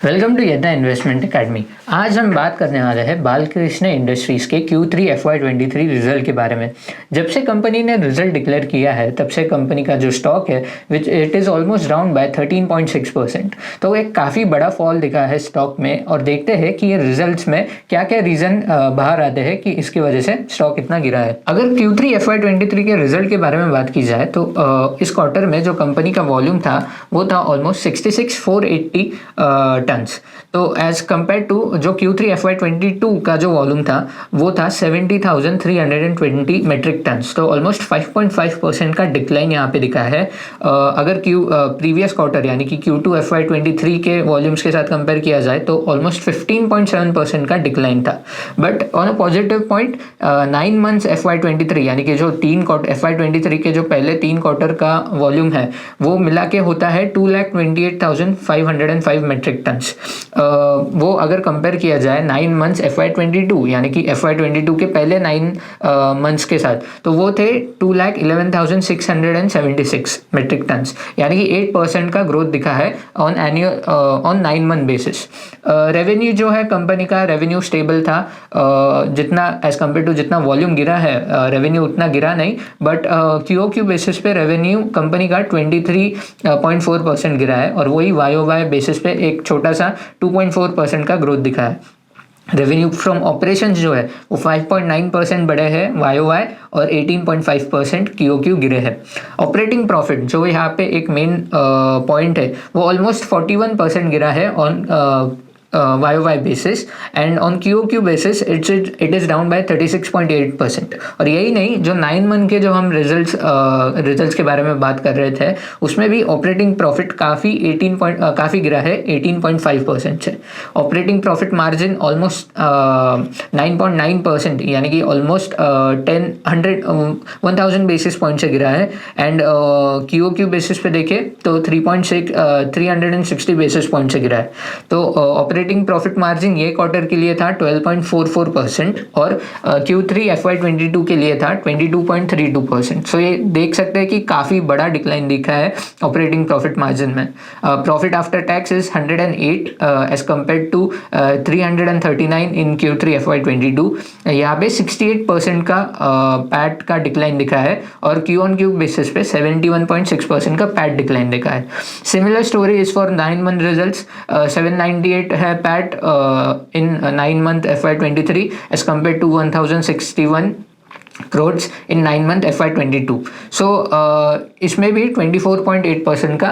Welcome to Yadnya investment academy. आज हम बात करने वाले हैं बालकृष्ण इंडस्ट्रीज के Q3 FY23 रिजल्ट के बारे में। जब से कंपनी ने रिजल्ट डिक्लेयर किया है तब से कंपनी का जो स्टॉक है which it is almost down by 13.6%। तो एक काफ़ी बड़ा फॉल दिखा है स्टॉक में, और देखते हैं कि ये रिजल्ट्स में क्या क्या रीज़न बाहर आते हैं कि इसकी वजह से स्टॉक इतना गिरा है। अगर Q3 FY23 के रिजल्ट के बारे में बात की जाए तो इस क्वार्टर में जो कंपनी का वॉल्यूम था वो था ऑलमोस्ट 66,480 टन्स। तो एज कम्पेयर टू जो Q3 FY22 का जो वॉल्यूम था वो था 70,320 मेट्रिक टन्स। तो ऑलमोस्ट 5.5% का डिक्लाइन यहाँ पे दिखा है। अगर प्रीवियस क्वार्टर यानी कि Q2 FY23 के वॉल्यूम्स के साथ कंपेयर किया जाए तो ऑलमोस्ट 15.7% का डिक्लाइन था। But on a positive point 9 months FY23 यानी कि जो FY23 के जो पहले 3 क्वार्टर का वॉल्यूम है वो मिला के होता है 2,28,505 मेट्रिक टन। वो अगर कंपेयर किया जाए 9 मंथ्स FY22 यानी कि FY22 के पहले 9 मंथ्स के साथ तो वो थे 2,11,676 मेट्रिक टन्स, यानी कि 8% का ग्रोथ दिखा है ऑन 9 मंथ बेसिस। रेवेन्यू जो है कंपनी का रेवेन्यू स्टेबल था, जितना एज कम्पेयर टू जितना वॉल्यूम गिरा है रेवेन्यू उतना गिरा नहीं, बट QOQ बेसिस पे रेवेन्यू कंपनी का 23.4% गिरा है, और वही YOY बेसिस पे एक छोटा सा 2.4% का ग्रोथ दिखा है। रेवेन्यू फ्रॉम ऑपरेशंस जो है वो 5.9% बढ़े हैं YOY और 18.5% QOQ गिरे हैं। ऑपरेटिंग प्रॉफिट जो यहाँ पे एक मेन पॉइंट है वो ऑलमोस्ट 41% गिरा है on YOY basis, and on QOQ basis it is down by 36.8%। और यही नहीं, जो 9 मंथ के जो हम रिजल्ट्स के बारे में बात कर रहे थे उसमें भी ऑपरेटिंग प्रॉफिट काफ़ी गिरा है 18.5% से। ऑपरेटिंग प्रॉफिट मार्जिन ऑलमोस्ट 9.9% यानी कि ऑलमोस्ट 1000 बेसिस पॉइंट से गिरा है। एंड QOQ बेसिस पे देखें तो 360 बेसिस पॉइंट से गिरा है। तो ऑपरेटिंग प्रॉफिट मार्जिन ये क्वार्टर के लिए था 12.44% और Q3 FY22 के लिए था 22.32%। सो ये देख सकते हैं कि काफ़ी बड़ा डिक्लाइन दिखा है ऑपरेटिंग प्रॉफिट मार्जिन में। Profit after tax is 108 as compared to 339 in Q3 FY22। यहाँ पे 68% का पैट का डिक्लाइन दिखा है, और Q-on-Q बेसिस पे 71.6% का पैट डिक्लाइन दिखा है। Similar story is for 9 month results. 798 है PAT in 9 month FY23 as compared to 1061 crores in 9 month FY22। So इसमें भी 24.8% का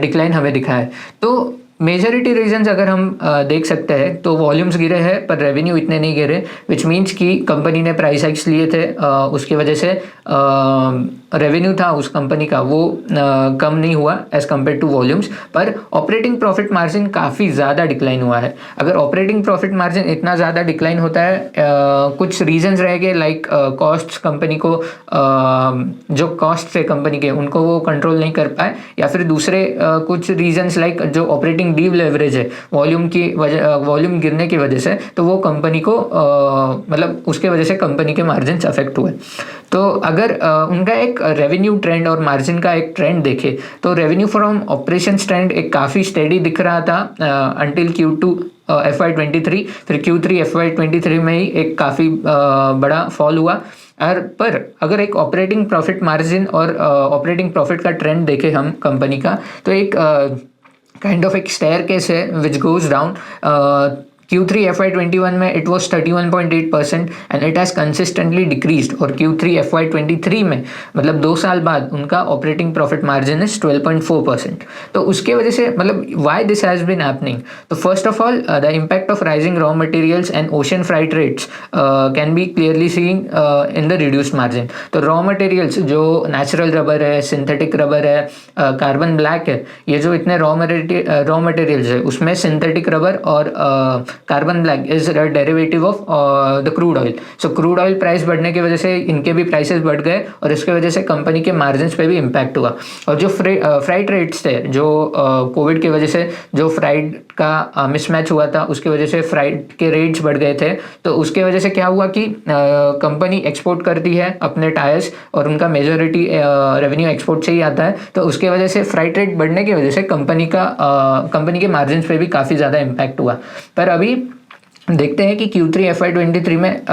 डिक्लाइन हमें दिखा है। तो मेजॉरिटी रीजन्स अगर हम देख सकते हैं तो वॉल्यूम्स गिरे हैं पर रेवेन्यू इतने नहीं गिरे, विच मीन्स कि कंपनी ने प्राइस हाइक्स लिए थे, उसकी वजह से रेवेन्यू था उस कंपनी का वो कम नहीं हुआ एज कम्पेयर टू वॉल्यूम्स। पर ऑपरेटिंग प्रॉफिट मार्जिन काफ़ी ज़्यादा डिक्लाइन हुआ है। अगर ऑपरेटिंग प्रॉफिट मार्जिन इतना ज़्यादा डिक्लाइन होता है, कुछ रीजन्स रह गए लाइक कॉस्ट, कंपनी को जो कॉस्ट है कंपनी के उनको वो कंट्रोल नहीं कर पाए, या फिर दूसरे कुछ रीजन्स लाइक जो ऑपरेटिंग डी लेवरेज है वॉल्यूम गिरने की वजह से, तो वो कंपनी को मतलब उसके वजह से कंपनी के मार्जिन अफेक्ट हुए। तो अगर उनका एक रेवेन्यू ट्रेंड और मार्जिन का एक ट्रेंड देखे तो रेवेन्यू फ्रॉम ऑपरेशंस ट्रेंड एक काफ़ी स्टेडी दिख रहा था अंटिल Q2 FY23। फिर Q3 FY23 में ही एक काफ़ी बड़ा फॉल हुआ। पर अगर एक ऑपरेटिंग प्रॉफिट मार्जिन और ऑपरेटिंग प्रॉफिट का ट्रेंड देखें हम कंपनी का, तो एक काइंड ऑफ एक स्टेयर केस है which goes down. Q3 FY21 में it was 31.8% and it has consistently decreased, और Q3 FY23 में मतलब 2 साल बाद उनका ऑपरेटिंग प्रॉफिट मार्जिन इज 12.4%। तो उसके वजह से मतलब why this has been happening, तो first of all the impact of rising raw materials and ocean freight rates can be clearly seen in the reduced margin. तो रॉ मटेरियल्स जो natural rubber है, synthetic rubber है, carbon black है, ये जो इतने raw materials है उसमें सिंथेटिक रबर और carbon black is a derivative of the crude oil. So crude oil price बढ़ने की वजह से इनके भी प्राइसेस बढ़ गए और इसकी वजह से कंपनी के मार्जिन पे भी इम्पैक्ट हुआ। और जो फ्राइट रेट्स थे, जो कोविड की वजह से जो फ्राइट का मिसमैच हुआ था, उसकी वजह से फ्राइट के रेट्स बढ़ गए थे। तो उसके वजह से क्या हुआ कि कंपनी एक्सपोर्ट करती है अपने टायर्स और उनका मेजोरिटी रेवेन्यू एक्सपोर्ट से ही आता है। तो उसके वजह से फ्राइट रेट बढ़ने की वजह से कंपनी के मार्जिन पे भी काफ़ी ज़्यादा इम्पैक्ट हुआ। पर अभी देखते हैं कि Q3 FY23 में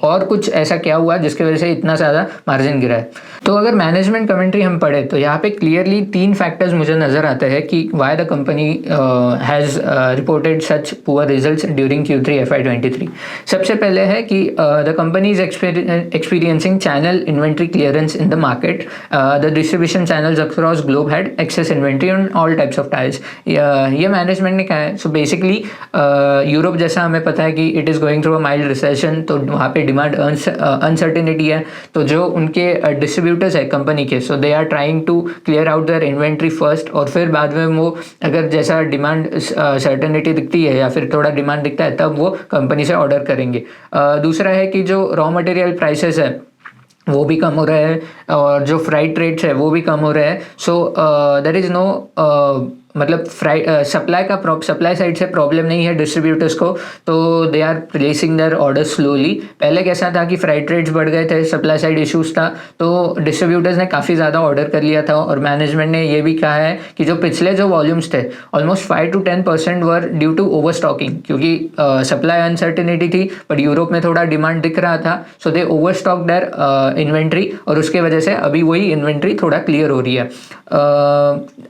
और कुछ ऐसा क्या हुआ जिसकी वजह से इतना ज़्यादा मार्जिन गिरा है। तो अगर मैनेजमेंट कमेंट्री हम पढ़े तो यहाँ पे क्लियरली 3 फैक्टर्स मुझे नज़र आते हैं कि why the company has reported such poor results during Q3 FY23। सबसे पहले है कि the company is experiencing channel inventory clearance in the market. The distribution channels across globe had excess inventory on all types of tyres. ये management ने कहा है। So basically Europe जैसा हमें पता है कि it is going through a mild recession, तो वहाँ पे डिमांड अनसर्टिनिटी है। तो जो उनके डिस्ट्रीब्यूटर्स है कंपनी के, so they are trying to clear out their inventory first, और फिर बाद में वो अगर जैसा डिमांड सर्टिनिटी दिखती है या फिर थोड़ा डिमांड दिखता है तब वो कंपनी से ऑर्डर करेंगे। दूसरा है कि जो रॉ मटेरियल प्राइसेस है वो भी कम हो रहे हैं और जो फ्राइट रेट्स है वो भी कम हो रहे हैं। सो देयर इज़ नो मतलब सप्लाई साइड से प्रॉब्लम नहीं है डिस्ट्रीब्यूटर्स को, तो they are placing their order slowly. पहले कैसा था कि फ्राइट रेट्स बढ़ गए थे, सप्लाई साइड इश्यूज था, तो डिस्ट्रीब्यूटर्स ने काफ़ी ज़्यादा ऑर्डर कर लिया था। और मैनेजमेंट ने ये भी कहा है कि जो पिछले जो वॉल्यूम्स थे almost 5 to 10% were due to over stocking, क्योंकि सप्लाई अनसर्टिनिटी थी बट यूरोप में थोड़ा डिमांड दिख रहा था। So they over stock their inventory और उसके वजह से अभी वही इन्वेंट्री थोड़ा क्लियर हो रही है।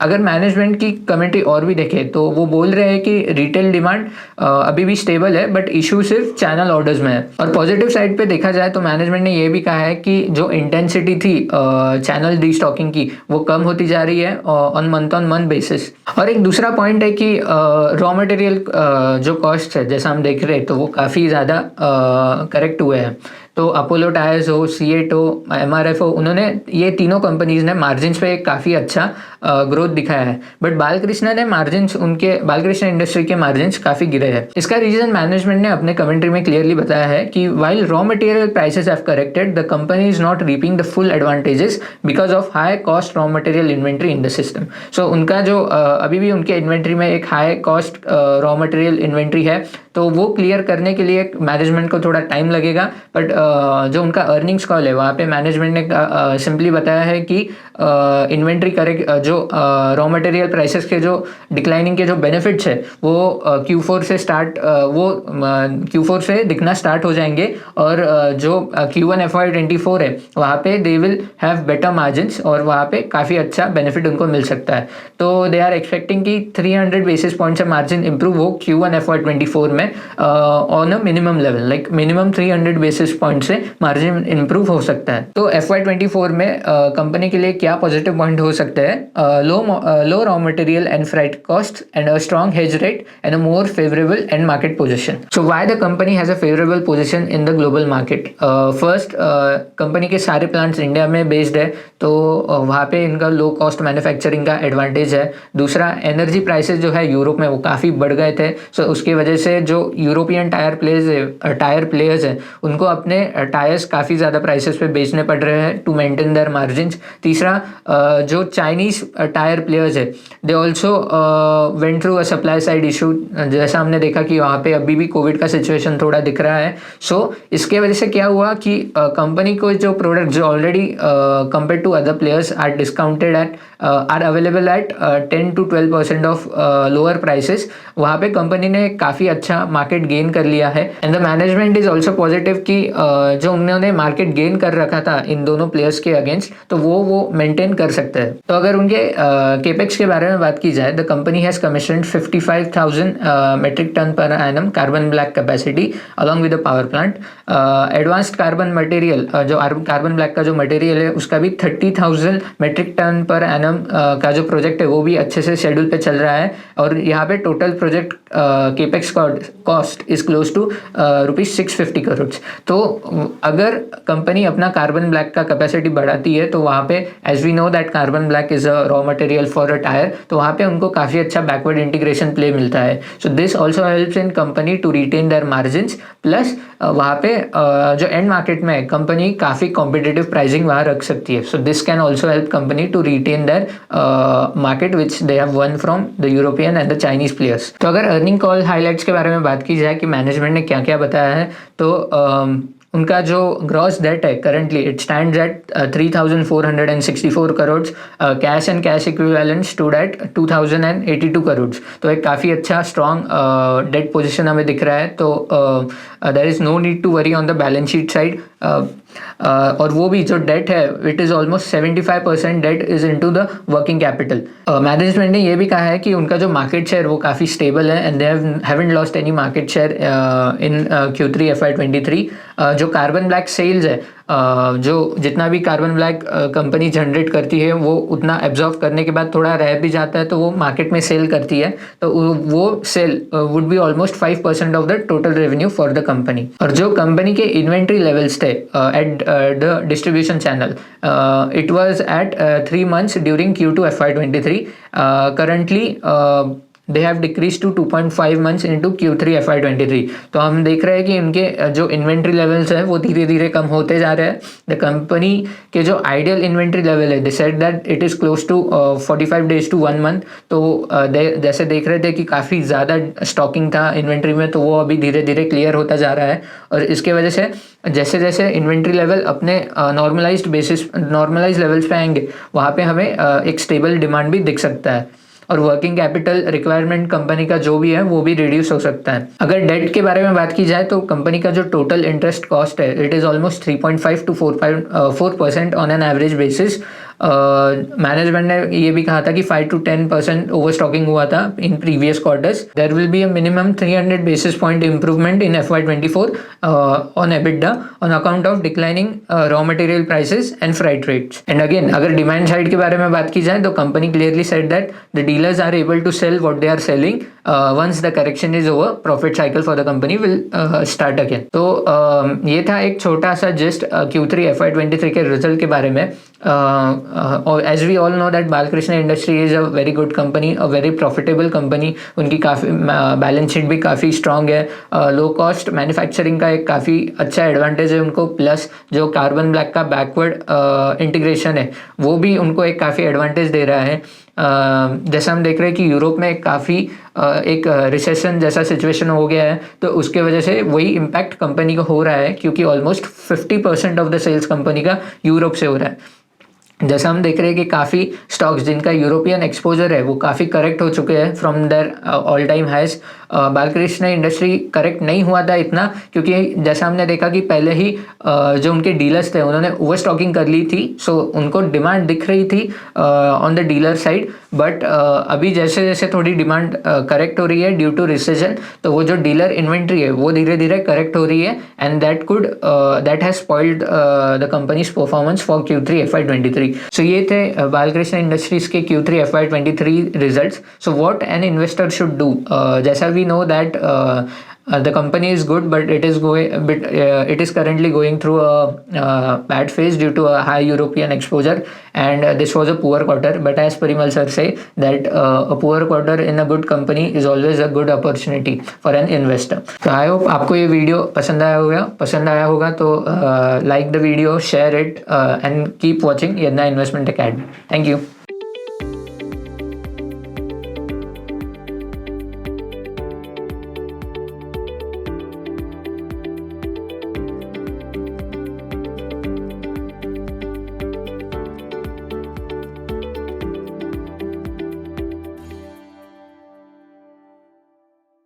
अगर मैनेजमेंट की कमेंट्री और भी देखें तो वो बोल रहे हैं कि रिटेल डिमांड अभी भी स्टेबल है बट इशू सिर्फ चैनल ऑर्डर्स में है। और पॉजिटिव साइड पे देखा जाए तो मैनेजमेंट ने ये भी कहा है कि जो इंटेंसिटी थी चैनल रीस्टॉकिंग की वो कम होती जा रही है ऑन मंथ बेसिस। और एक दूसरा पॉइंट है कि रॉ मटेरियल जो कॉस्ट है जैसा हम देख रहे हैं तो वो काफ़ी ज़्यादा करेक्ट हुए हैं। तो अपोलो टायर्स हो, सीएट हो, MRF हो, उन्होंने ये तीनों कंपनीज ने मार्जिन्स पे काफ़ी अच्छा ग्रोथ दिखाया है। बट बालकृष्ण इंडस्ट्री के मार्जिन्स काफ़ी गिरे हैं। इसका रीज़न मैनेजमेंट ने अपने कमेंट्री में क्लियरली बताया है कि while raw material prices have corrected, the company is not reaping the full advantages because of high cost raw material inventory in the system. So उनका जो अभी भी उनके इन्वेंट्री में एक high cost raw material inventory है, तो वो क्लियर करने के लिए मैनेजमेंट को थोड़ा टाइम लगेगा। बट जो उनका अर्निंग्स कॉल है वहाँ पे मैनेजमेंट ने सिंपली बताया है कि इन्वेंट्री करेक्ट जो रॉ मटेरियल प्राइसेस के जो डिक्लाइनिंग के जो बेनिफिट्स है वो Q4 से दिखना स्टार्ट हो जाएंगे। और जो Q1 FY24 है वहाँ पे they will have better margins और वहाँ पे काफ़ी अच्छा बेनिफिट उनको मिल सकता है। तो दे आर एक्सपेक्टिंग कि 300 बेसिस पॉइंट से मार्जिन इंप्रूव हो Q1 FY24 में on a minimum level, like minimum 300 basis point से मार्जिन इंप्रूव हो सकता है। तो FY24 में कंपनी के लिए क्या पॉजिटिव पॉइंट हो सकते हैं? Low raw material and freight cost and a strong hedge rate and a more favourable and market position. So why the company has a favourable position in the global market? First, company के सारे plants India में based है, तो वहाँ पे इनका low cost manufacturing का advantage है। दूसरा, एनर्जी प्राइसेस जो है यूरोप में वो काफ़ी बढ़ गए थे, सो उसकी वजह से जो यूरोपियन टायर प्लेयर्स हैं उनको अपने टायर्स काफ़ी ज़्यादा प्राइसेस पे बेचने पड़ रहे हैं टू मेंटेन देयर मार्जिन्स। तीसरा, जो चाइनीज़ टायर प्लेयर्स है they also went through a supply side issue, जैसा हमने देखा कि वहाँ पे अभी भी कोविड का सिचुएशन थोड़ा दिख रहा है। सो इसके वजह से क्या हुआ कि कंपनी को जो प्रोडक्ट जो already compare to other players are discounted at are available at 10 to 12% off lower prices, वहाँ पे कंपनी ने काफ़ी अच्छा मार्केट गेन कर लिया है। And the management is also positive कि जो उन्होंने मार्केट गेन कर रखा था इन दोनों प्लेयर्स के अगेंस्ट, तो वो मेंटेन कर सकते हैं। तो अगर उनके केपेक्स के बारे में बात की जाए, the company has commissioned 55,000 metric ton per annum carbon black capacity along with the power plant. Advanced carbon material जो कार्बन ब्लैक का जो मटेरियल है उसका भी 30,000 मेट्रिक टन पर एनम का जो प्रोजेक्ट है वो भी अच्छे से शेड्यूल पे चल रहा है। और यहाँ पे total project capex cost is close to ₹650 crore. तो अगर कंपनी अपना कार्बन ब्लैक का कैपेसिटी बढ़ाती है तो वहाँ पे as we know that carbon black is a raw material for a tyre, तो वहाँ पे उनको काफ़ी अच्छा बैकवर्ड इंटीग्रेशन प्ले मिलता है. So this also helps in company to retain their margins. Plus वहाँ पे जो एंड मार्केट में है कंपनी काफ़ी कॉम्पिटिटिव प्राइसिंग वहाँ रख सकती है. So this can also help company to retain their market which they have won from the European and the Chinese players. तो अगर अर्निंग कॉल हाईलाइट्स के बारे में बात की जाए कि मैनेजमेंट ने क्या क्या बताया है, तो उनका जो ग्रॉस डेट है currently it stands eight 3,464 crore. Cash and cash equivalent stood at 2,082 crore. तो एक काफ़ी अच्छा स्ट्रॉन्ग डेट पोजीशन हमें दिख रहा है. तो there is no need to worry on the balance sheet side. और वो भी जो डेट है it is almost 75% debt is into the working capital. Management ने ये भी कहा है कि उनका जो मार्केट शेयर वो काफ़ी स्टेबल है and they haven't lost any market share in Q3 FY23. जो कार्बन ब्लैक सेल्स है, जो जितना भी कार्बन ब्लैक कंपनी जनरेट करती है वो उतना एब्जॉर्व करने के बाद थोड़ा रह भी जाता है तो वो मार्केट में सेल करती है. तो वो sale would be almost 5% of the total revenue for the company. और जो कंपनी के इन्वेंट्री लेवल्स थे at the distribution channel, it was at 3 months during Q2 FY23. Currently they have decreased to 2.5 months into Q3 FY23. तो हम देख रहे हैं कि उनके जो इन्वेंट्री लेवल्स है वो धीरे धीरे कम होते जा रहे हैं. द कंपनी के जो आइडियल इन्वेंट्री लेवल है they said that it is close to 45 days to 1 month. तो जैसे देख रहे थे कि काफ़ी ज़्यादा स्टॉकिंग था इन्वेंट्री में, तो वो अभी धीरे धीरे क्लियर होता जा रहा है. और इसके वजह से जैसे जैसे इन्वेंट्री लेवल अपने नॉर्मलाइज लेवल्स पे आएंगे वहाँ पे हमें एक स्टेबल डिमांड भी दिख सकता है. और वर्किंग कैपिटल रिक्वायरमेंट कंपनी का जो भी है वो भी रिड्यूस हो सकता है. अगर डेट के बारे में बात की जाए तो कंपनी का जो टोटल इंटरेस्ट कॉस्ट है it is almost 3.5 to 4% on an average basis. Management ने ये भी कहा था कि 5 to 10% ओवर स्टॉकिंग हुआ था in previous quarters. There will be a minimum 300 basis point improvement in FY24 on EBITDA on account of declining raw material prices and freight rates. And again, अगर demand side के बारे में बात की जाए तो company clearly said that the dealers are able to sell what they are selling. Once the correction is over profit cycle for the company will start again. तो ये था एक छोटा सा जस्ट Q3 FY23 के रिजल्ट के बारे में. As we all know that Balkrishna industry is a very good company, a very profitable company. उनकी काफ़ी बैलेंस शीट भी काफ़ी स्ट्रॉन्ग है. लो कॉस्ट मैन्युफैक्चरिंग का एक काफ़ी अच्छा एडवांटेज है उनको. प्लस जो कार्बन ब्लैक का बैकवर्ड इंटीग्रेशन है वो भी उनको एक काफ़ी एडवांटेज दे रहा है. जैसा हम देख रहे हैं कि यूरोप में काफ़ी एक रिसेशन जैसा सिचुएशन हो गया है, तो उसके वजह से वही इम्पैक्ट कंपनी को हो रहा है क्योंकि almost 50% of the sales company का यूरोप से हो रहा है. जैसा हम देख रहे हैं कि काफ़ी स्टॉक्स जिनका यूरोपियन एक्सपोजर है वो काफ़ी करेक्ट हो चुके हैं from their all time highs. Balkrishna industry correct नहीं हुआ था इतना क्योंकि जैसा हमने देखा कि पहले ही जो उनके डीलर्स थे उन्होंने ओवर स्टॉकिंग कर ली थी. सो उनको डिमांड दिख रही थी on the dealer side. But अभी जैसे जैसे थोड़ी डिमांड करेक्ट हो रही है ड्यू टू रिसेशन, तो वो जो डीलर इन्वेंट्री है वो धीरे धीरे करेक्ट हो रही है and that has spoiled the companies performance for Q3 FY23. सो ये थे बालकृष्ण इंडस्ट्रीज के Q3 FY23 results. So what an investor should do. जैसा we know that the company is good but it is currently going through a bad phase due to a high European exposure and this was a poor quarter. But as Parimal sir say that a poor quarter in a good company is always a good opportunity for an investor. So I hope आपको ये video पसंद आया होगा तो like the video, share it and keep watching Yadna Investment Academy. Thank you.